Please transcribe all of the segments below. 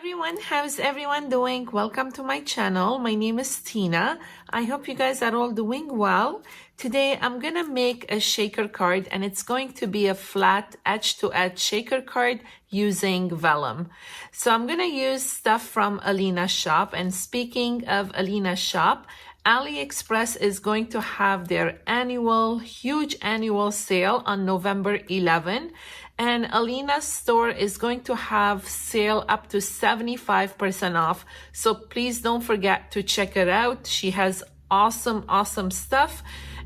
everyone, how's everyone doing? Welcome to my channel. My name is Tina. I hope you guys are all doing well. Today I'm gonna make a shaker card, and it's going to be a flat edge-to-edge shaker card using vellum. So I'm gonna use stuff from Alina shop, and speaking of Alina shop, AliExpress is going to have their huge annual sale on November 11. And Alina's store is going to have sale up to 75% off. So please don't forget to check it out. She has awesome stuff.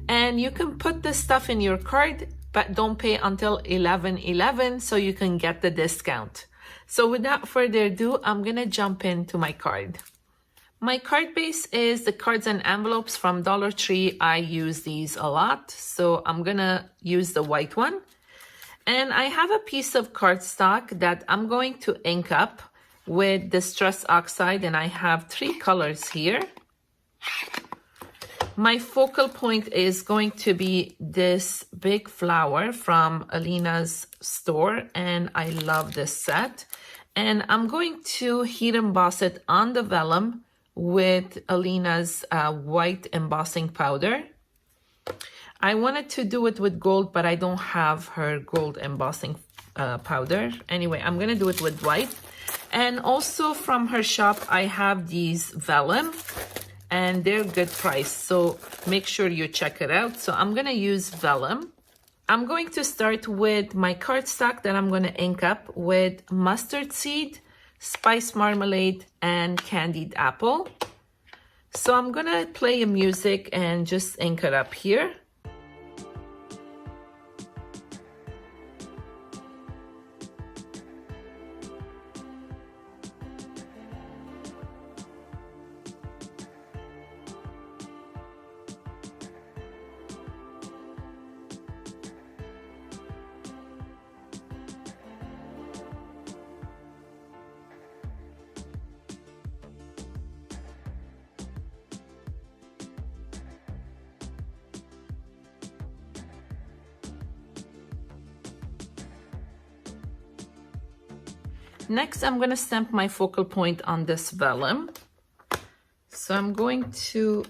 And you can put the stuff in your card, but don't pay until 11/11 so you can get the discount. So without further ado, I'm gonna jump into my card. My card base is the cards and envelopes from Dollar Tree. I use these a lot, so I'm gonna use the white one. And I have a piece of cardstock that I'm going to ink up with Distress Oxide, and I have 3 colors here. My focal point is going to be this big flower from Alina's store, and I love this set. And I'm going to heat emboss it on the vellum with Alina's white embossing powder. I wanted to do it with gold, but I don't have her gold embossing powder. Anyway, I'm gonna do it with white. And also from her shop, I have these vellum, and they're good price, so make sure you check it out. So I'm gonna use vellum. I'm going to start with my cardstock that I'm gonna ink up with mustard seed, spice marmalade, and candied apple. So I'm gonna play a music and just ink it up here. Next, I'm going to stamp my focal point on this vellum. So I'm going to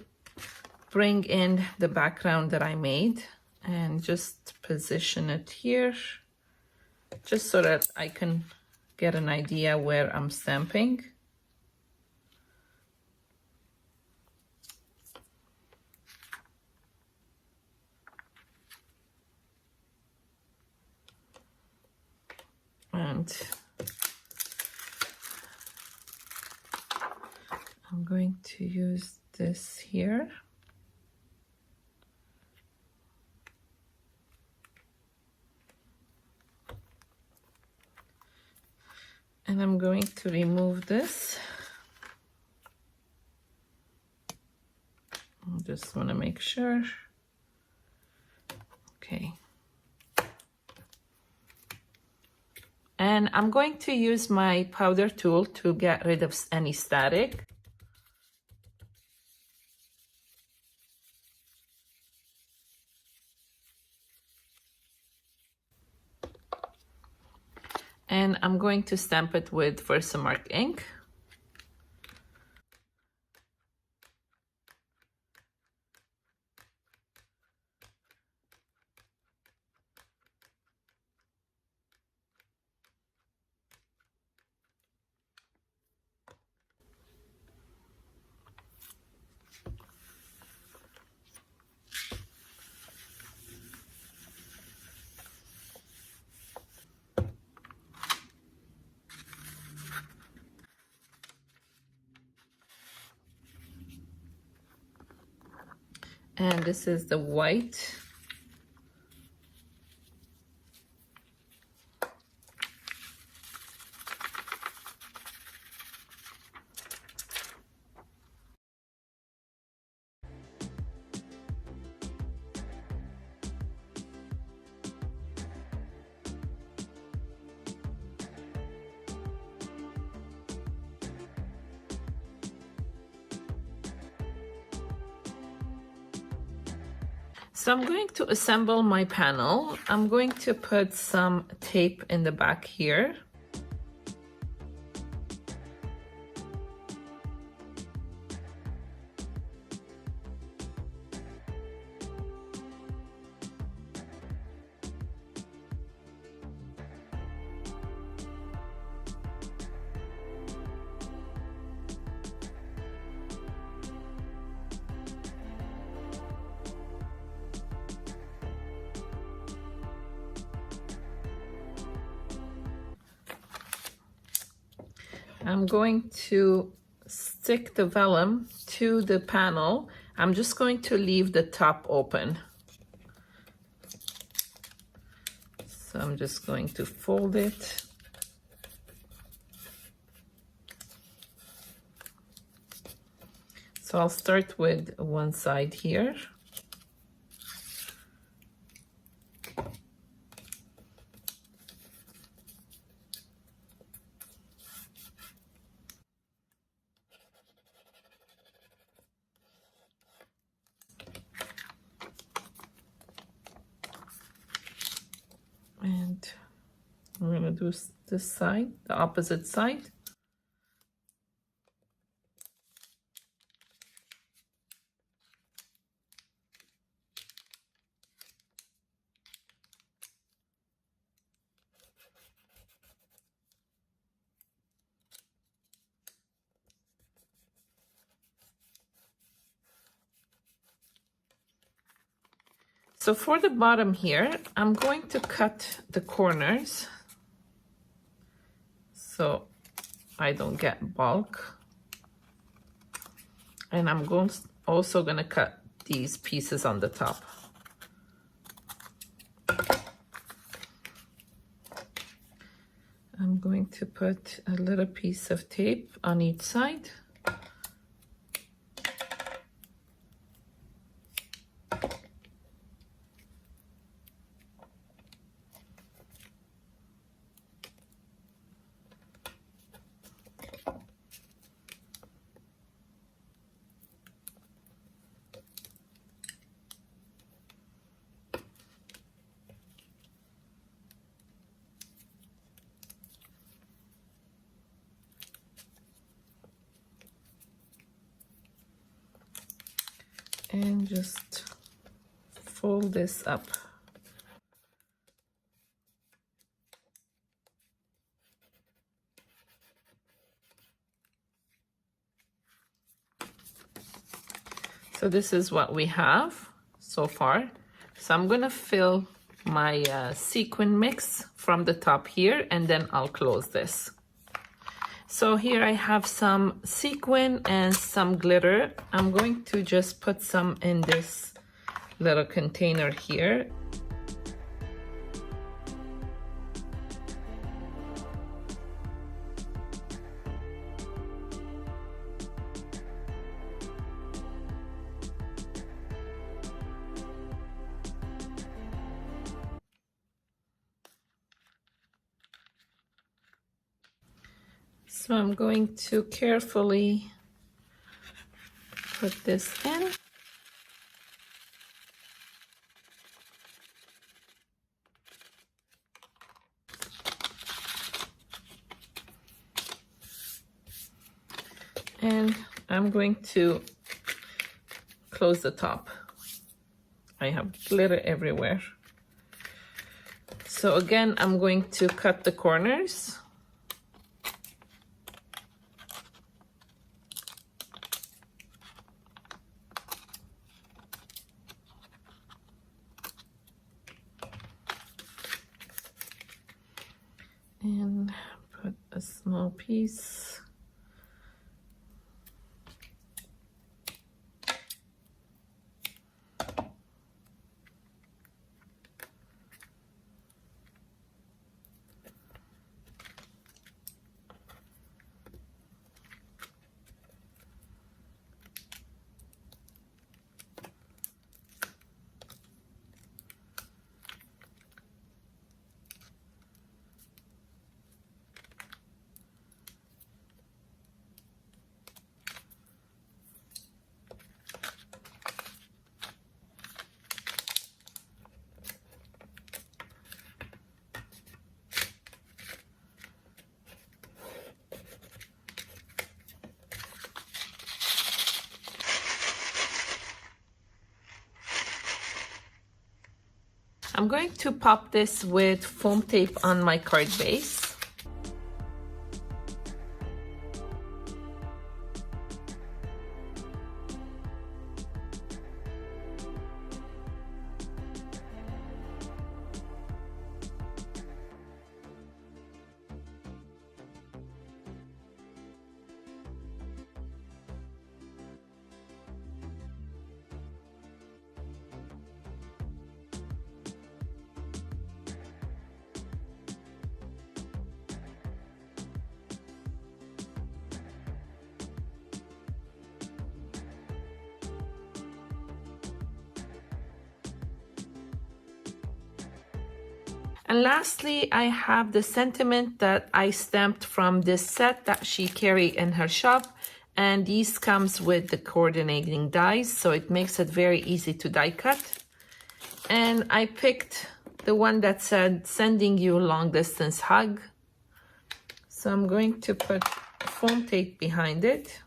bring in the background that I made and just position it here, just so that I can get an idea where I'm stamping. And I'm going to use this here. And I'm going to remove this. I just want to make sure. Okay. And I'm going to use my powder tool to get rid of any static. And I'm going to stamp it with Versamark ink. And this is the white. So I'm going to assemble my panel. I'm going to put some tape in the back here. I'm going to stick the vellum to the panel. I'm just going to leave the top open. So I'm just going to fold it. So I'll start with one side here. And I'm gonna do this side, the opposite side. So for the bottom here, I'm going to cut the corners so I don't get bulk. And I'm also going to cut these pieces on the top. I'm going to put a little piece of tape on each side. And just fold this up. So this is what we have so far. So I'm gonna fill my sequin mix from the top here, and then I'll close this. So here I have some sequin and some glitter. I'm going to just put some in this little container here. So I'm going to carefully put this in. And I'm going to close the top. I have glitter everywhere. So again, I'm going to cut the corners. And put a small piece. I'm going to pop this with foam tape on my card base. And lastly, I have the sentiment that I stamped from this set that she carried in her shop. And these comes with the coordinating dies, so it makes it very easy to die cut. And I picked the one that said, sending you long distance hug. So I'm going to put foam tape behind it.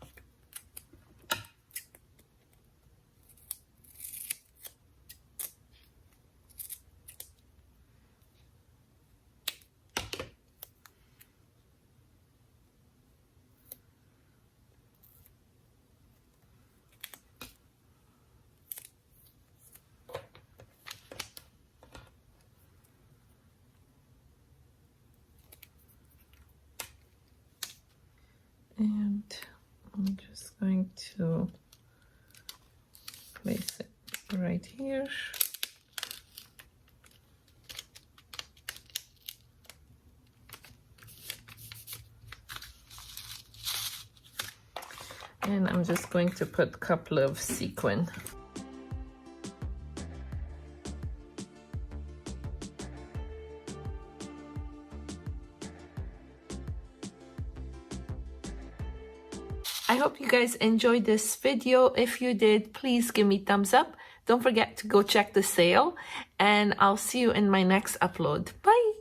And I'm just going to place it right here. And I'm just going to put a couple of sequin. I hope you guys enjoyed this video. If you did, please give me thumbs up. Don't forget to go check the sale, and I'll see you in my next upload. Bye!